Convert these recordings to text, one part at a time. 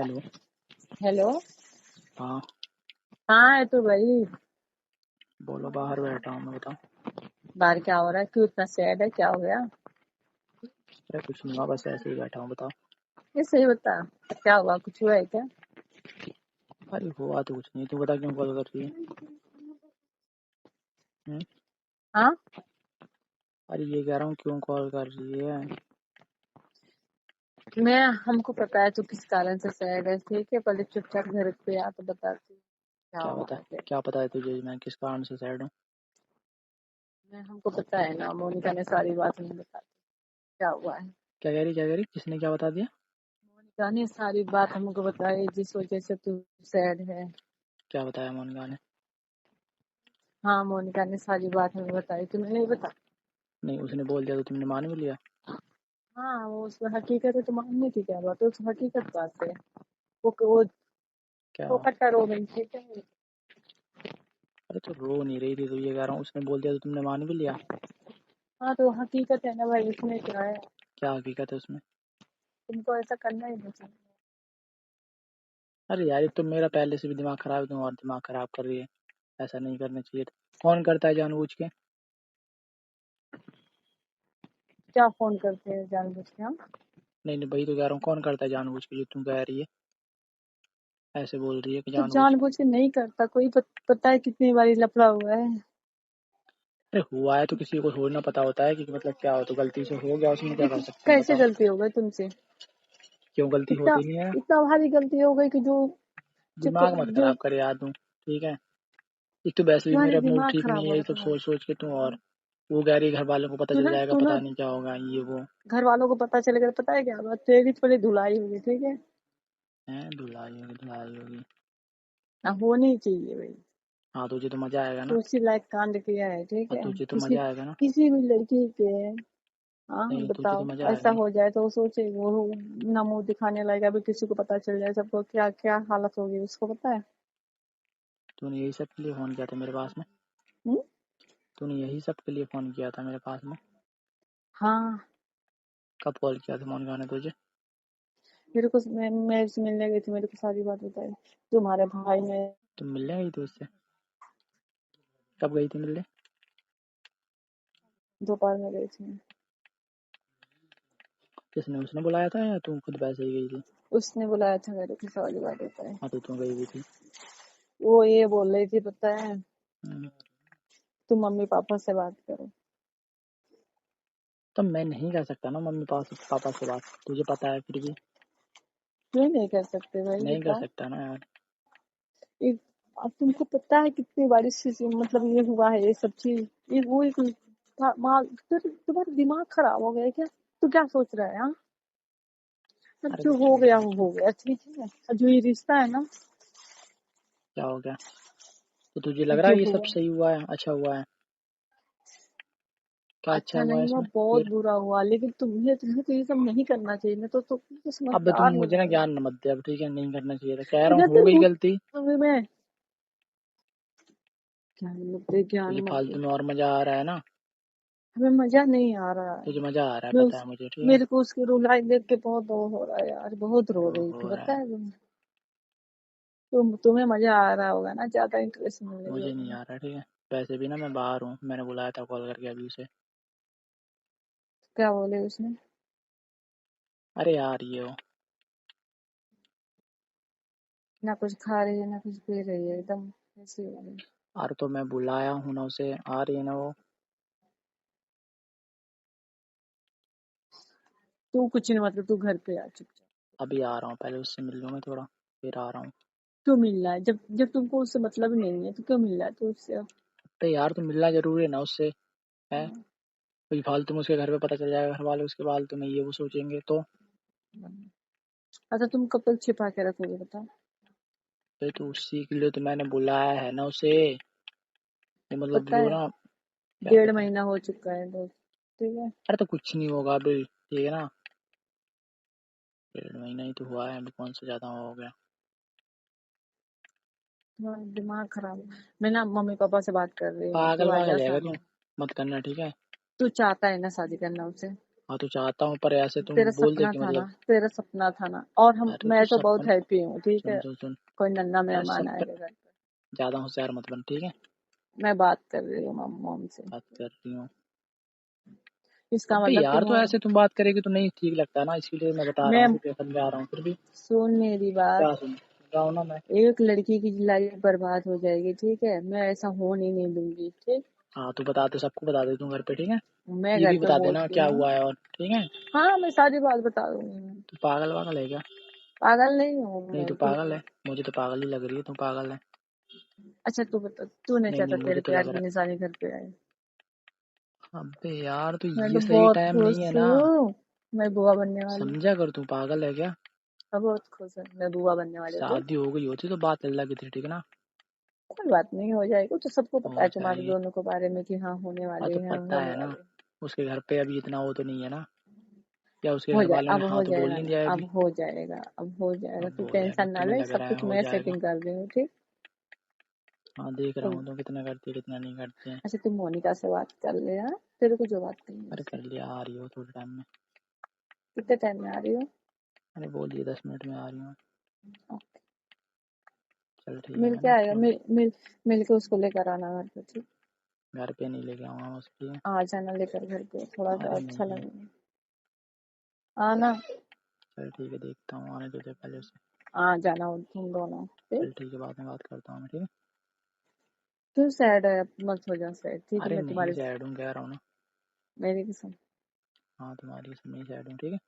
Hello. Hello. हाँ हाँ है तो भाई। बोलो, बाहर बैठा हूँ मैं, बताओ। बाहर क्या हो रहा है? क्यों इतना सैड है? क्या हो गया? अरे कुछ नहीं हुआ, बस ऐसे ही बैठा हूँ, बताओ। ये सही बता, क्या हुआ? कुछ हुआ है क्या? अरे हुआ तो कुछ नहीं, तू बता क्यों कॉल कर रही है? हम्म? हाँ, अरे ये कह रहा हूँ क्यों कॉल कर रही है? हमको पता है तू किस कारण से सैड है। ठीक है, पहले चुपचाप घर पे आ तो बताती हूँ क्या क्या हुआ बता, है क्या। क्या पता है तुझे मैं किस कारण से सैड हूँ? हमको पता है ना, मोनिका ने सारी बात नहीं बताई। क्या हुआ है? क्या कह रही, किसने क्या बता दिया? मोनिका ने सारी बात हमको बताई, जिस वजह से तू सैड है। क्या बताया मोनिका ने? हाँ, मोनिका ने सारी बात हमें बताई, तुम्हें नहीं बता? नहीं, उसने बोल दिया तो तुमने मान भी लिया? हाँ, वो उसमें हकीकत है तो मानने की क्या बात है, उस हकीकत बात है। वो क्या? वो कट्टर रो गई, ठीक है। अरे तो रो नहीं रही थी, तो ये कह रहा हूँ उसने बोल दिया तो तुमने मान भी लिया? हाँ तो हकीकत है ना भाई, इसमें क्या है। क्या हकीकत है उसमें? तुमको ऐसा करना ही नहीं चाहिए। अरे यार, ये तो मेरा पहले से भी दिमाग खराब है, तुम और दिमाग खराब कर रही है। ऐसा नहीं करना चाहिए था। कौन करता है जानबूझ के? क्या फोन करते हैं जानबूझ के हम? नहीं नहीं, वही तो कह रहा हूँ, कौन करता है जानबूझ के जो तुम कह रही है? ऐसे बोल रही है कि तो जानबूझ के। जानबूझ के नहीं करता कोई, पता है कितनी बारी लफड़ा हुआ है। अरे हुआ है तो किसी को थोड़ी ना पता होता है कि मतलब क्या हो, तो गलती से हो गया, उसमें क्या कर सकते हैं, कैसे बताओ। गलती हो गई तुमसे? क्यों गलती इतना होती नहीं है? इतना भारी गलती हो गई कि जो दिमाग मत जो खराब करे यार तुम, ठीक है? एक तो वैसे भी तुम्हारे मेरा मूड दिमाग ठीक खराब नहीं हो है, रहा ये है सब तुम्हारा। सोच सोच के तुम। और वो कह रही है घर वालों को पता तू चल ना जाएगा, तू ना पता नहीं क्या होगा, ये वो। घर वालों को पता चलेगा तो पता है क्या बात, तेरी थोड़ी धुलाई होगी, ठीक है है धुलाई होगी, धुलाई होगी। ना, होनी चाहिए भाई। हाँ, तुझे तो मजा आएगा तो ना। उसी लायक कांड किया है, ठीक और है। तुझे तो किसी मजा आएगा ना। किसी भी लड़की के, हाँ नहीं, तुझे तो बताओ, मजा आएगा ऐसा ना। हो जाए तो वो सोचे, वो ना मुंह दिखाने लगेगा, अभी किसी को पता चल जाए सबको, क्या क्या हालत होगी उसको पता है। तूने यही सब के लिए फोन किया था मेरे पास में? हुँ? तूने यही सब के लिए फोन किया था मेरे पास में? हाँ, कब कॉल किया था मोनिका ने तुझे? मेरे को मैं उससे मिलने गई थी, मेरे को सारी बात बताई। तुम्हारे भाई ने तुम मिलने गई थी उससे? कब गई थी मिलने? दोपहर में गई थी। किसने, उसने बुलाया था या तुम खुद वैसे ही गई थी? उसने बुलाया था, मेरे को सारी बात बताई। हाँ, तो तुम गई हुई थी। वो ये बोल रही थी पता है, हम्म। तुम मम्मी पापा से बात करो। तो मैं नहीं कर सकता ना मम्मी पापा से बात, तुझे पता है फिर भी। क्यों नहीं कर सकते भाई, नहीं कर बताओ। सकता ना यार। एक, अब तुमको पता है कितनी बारिश से मतलब ये हुआ है ये सब चीज। ये वो एक तुम्हारा दिमाग खराब हो गया है क्या? तू क्या सोच रहा है? हाँ, अब अरे जो कुछ हो नहीं। गया वो हो गया, ठीक है। अब जो ये रिश्ता है ना, क्या हो गया? तो तुझे लग रहा जो है ये सब हुआ, सही हुआ है, अच्छा हुआ है? क्या अच्छा अच्छा हुआ है नहीं हुआ, इसमें बहुत फिर? बुरा हुआ। लेकिन तुम्हें तो ये सब नहीं करना चाहिए ना, तो अब तुम समझदार हो मुझे ना जाओ। ज्ञान मत दे अब, ठीक है? नहीं करना चाहिए था, कह रहा हूँ, मुझे हो गई तो गलती। मैं क्या मतलब ज्ञान तुझे मत दे। फालतू में और मजा आ रहा है ना। हमें मजा नहीं आ रहा है। तुझे मजा आ रहा है, मैं पता उस है मुझे, ठीक है। मेरे को उसकी रुलाई देख के बहुत वो हो रहा है यार, बहुत रो रही थी हो रहा पता है। है तुम्हें मजा आ रहा होगा ना, ज्यादा इंटरेस्ट मिलने मुझे नहीं लगा। आ रहा, ठीक है। वैसे भी ना मैं बाहर हूँ, मैंने बुलाया था कॉल करके अभी उसे। क्या बोले उसने? अरे यार ये हो। ना कुछ खा रही है ना कुछ पी रही है, एकदम ऐसी हो गई। और तो मैं बुलाया हूँ ना उसे, आ रही है ना वो। तू कुछ नहीं, मतलब तू घर पे आ चुपचाप। अभी आ रहा हूँ, पहले उससे मिल लूँ मैं थोड़ा, फिर आ रहा हूँ। क्यों मिल रहा है? जब जब तुमको उससे मतलब ही नहीं है तो क्यों मिल रहा है तू उससे अब? तो यार तुम मिलना जरूरी है ना उससे, है? हाँ, कोई फालतू में उसके घर पे पता चल जाएगा, घर वाले उसके फालतू में ये वो सोचेंगे तो। अच्छा तुम कब तक छिपा के रखोगे बताओ? तो उसी के लिए तो मैंने बुलाया है ना उसे, ये मतलब पता जो है, ना। क्या 1.5 महीना हो चुका है दोस्त, ठीक है। अरे तो कुछ नहीं होगा अभी, ठीक है ना। 1.5 महीना ही तो हुआ है अभी, कौन सा ज्यादा हो गया? तुम्हारा दिमाग खराब है। मैं ना मम्मी पापा से बात कर रही हूँ, तू पागल आ जा पागल है सामने। तू, मत करना, ठीक है। तू चाहता है ना शादी करना उससे? हाँ तो चाहता हूँ, पर ऐसे तुम तेरा बोल दे सपना कि था ना, मतलब। तेरा सपना था ना। और हम अरे तो मैं तो बहुत सपन हैप्पी हूँ, ठीक सुन है। सुन सुन। कोई नन्ना अरे मेहमान सब आएगा घर पे। ज्यादा होशियार मत बन, ठीक है। मैं बात कर रही हूँ मॉम से। बात कर रही हूँ। इसका अबे मतलब यार, तुम तो ऐसे तुम बात करेगी तो नहीं ठीक लगता ना, इसलिए मैं बता रहा मैं हूँ कि समझा रहा हूँ फिर भी। सुन मेरी बात। क्या सुन रहा हूँ ना मैं। एक लड़की की लाइफ बर्बाद हो जाएगी, ठीक है। मैं ऐसा होने नहीं दूंगी, ठीक। हाँ तू बता दे, सबको बता दे तू घर पे, ठीक है। मैं ये घर भी पे बता देना बोलती क्या हूँ। हुआ है, और ठीक है। हाँ, मैं सारी बात बता दूंगी मैं। तू पागल वागल है क्या? पागल नहीं हूँ नहीं मैं तू पागल बिल्कुल। है, मुझे तो पागल ही लग रही है, तू पागल है। अच्छा तू बता, तू नहीं नहीं नहीं, चाहता मुझे तेरे तो प्यार लग की रहा निशानी घर पे आए? है। अबे यार, तो मैं ये तो सही बहुत टाइम नहीं है खुश ना। हूँ। मैं बुआ बनने वाली हूँ। समझा कर, तू पागल है क्या? मैं बहुत खुश हूँ, मैं बुआ बनने वाली हूँ, ठीक। शादी हो गई होती तो बात अलग की थी, ठीक है ना। कोई बात नहीं, हो जाएगी। तो सबको पता हो है तुम्हारे जाएगी। दोनों के बारे में कि हाँ होने हाँ वाले तो हैं, पता होने है ना। वाले हैं। उसके घर पे अभी इतना वो तो नहीं है ना, या उसके हो घर जाए, वालों ने अब हाँ हो तो बोल जाएगा नहीं ना, दिया है अब अभी। हो जाएगा, अब हो जाएगा। अब तू हो जाएगा, टेंशन ना तुम्हें ले, लग सब रहा है कुछ हो मैं जाएगा। सेटिंग कर दूंगी, ठीक। हाँ देख रहा तुम हूँ तुम कितना करती है कितना नहीं करती है। अच्छा, तुम मोनिका से बात कर ले, हाँ। तेरे को जो बात करनी है अरे उससे। कर लिया, आ रही हो थोड़े टाइम में। कितने टाइम में आ रही हो? अरे बोलिए 10 मिनट में आ रही हूँ। चल ठीक है, मिल मैं के ना आएगा, थोड़ा। मिल के उसको लेकर आना घर पे, ठीक। घर पे नहीं लेके आऊँगा मैं उसके लिए। आ जाना लेकर घर पे, थोड़ा सा अरे अच्छा नहीं। लगेगा। आना। चल ठीक है, देखता हूँ, आने तुझे पहले उसे। आ जाना तुम दोनों, ठीक। चल ठीक है, बाद में बात करता हूँ मैं, ठीक है। तू सैड है, मत हो जा सैड, ठीक है। अरे मैं नहीं तुम्हारी, सैड हूँ, कह रहा हूँ ना। मेरी कसम। हाँ तुम्हारी कसम नहीं सैड हूँ, ठीक है।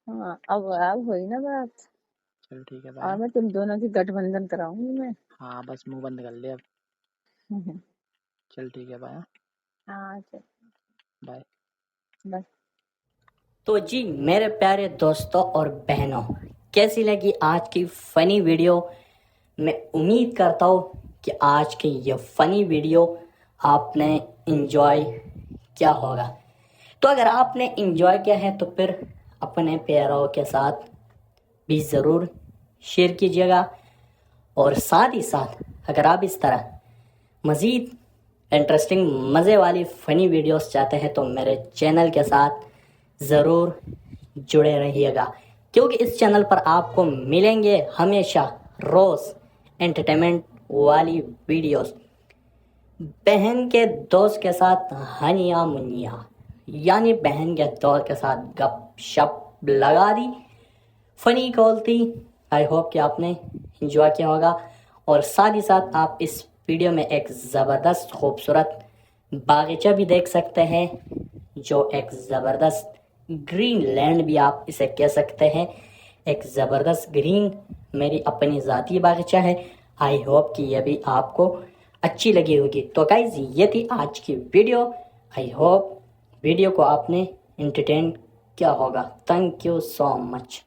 हाँ, अब हुई ना बात। चल ठीक है, और बाय। मैं तुम दोनों की गठबंधन कराऊंगी मैं। हाँ बस मुंह बंद कर ले अब। चल ठीक है, बाय। हाँ चल। बाय। बस। तो जी मेरे प्यारे दोस्तों और बहनों, कैसी लगी आज की फनी वीडियो। मैं उम्मीद करता हूँ कि आज की ये फनी वीडियो आपने इंजॉय किया होगा। तो अगर आपने इंजॉय किया है तो फिर अपने प्यारों के साथ भी ज़रूर शेयर कीजिएगा। और साथ ही साथ अगर आप इस तरह मज़ीद इंटरेस्टिंग मज़े वाली फ़नी वीडियोस चाहते हैं तो मेरे चैनल के साथ ज़रूर जुड़े रहिएगा, क्योंकि इस चैनल पर आपको मिलेंगे हमेशा रोज़ एंटरटेनमेंट वाली वीडियोस। बहन के दोस्त के साथ हनिया मुनिया, यानी बहन के दोस्त के साथ गप शप लगा दी, फनी कॉल थी। आई होप कि आपने इंजॉय किया होगा। और साथ ही साथ आप इस वीडियो में एक ज़बरदस्त खूबसूरत बागीचा भी देख सकते हैं, जो एक ज़बरदस्त ग्रीन लैंड भी आप इसे कह सकते हैं। एक ज़बरदस्त ग्रीन मेरी अपनी ज़ाती बागीचा है। आई होप कि यह भी आपको अच्छी लगी होगी। तो गाइज ये थी आज की वीडियो। आई होप वीडियो को आपने एंटरटेन किया होगा। Thank you so much.